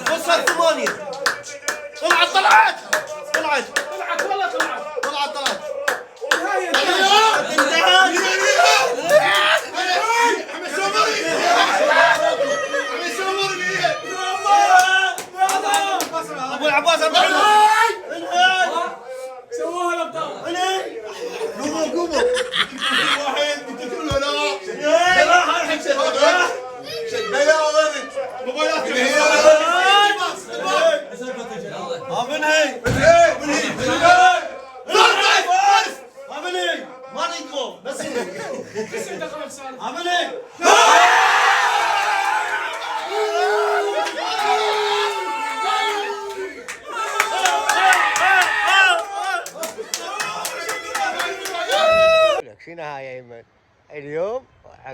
خسرت 8. طلعت والله طلعت. ابو العباس سووها الابطال. قوموا واحد بتقول له ما نقوم بس شنو هاي يا يمن؟ اليوم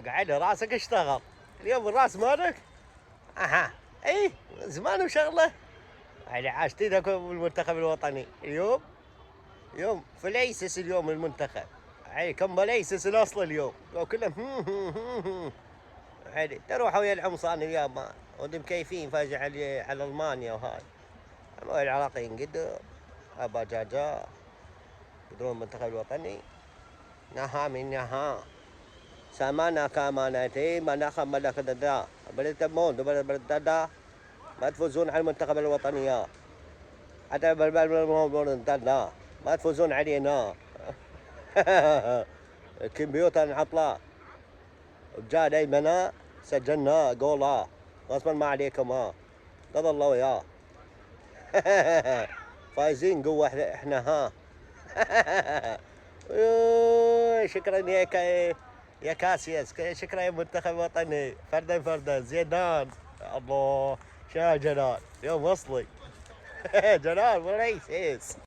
قاعد راسك اشتغل. اليوم الراس مالك اها اي زمان وشغله. يعني عاشتينك بالمنتخب الوطني اليوم. يوم فليسس اليوم المنتخب. يعني كم بليسس الاصل اليوم كلهم يعني تروحوا ويا العمصان اليابان ودي مكيفين فاجع على المانيا وهاي. اما العراقيين قدر ابا جاجا قدرون المنتخب الوطني نها من نها سامانا كامانتي مناخ ملك ددا بلد مون بلد ددا ما تفوزون على المنتخب الوطني حتى بالبلد ددا ما تفوزون علينا. الكمبيوتر عطله جاء دايما سجلنا جولا غصبا ما عليكم تظلوا يا فايزين قوة احنا شكرا يا كاسياس شكرا يا منتخب وطني فردا زيدان الله شا جلال يوم وصلي جلال وريس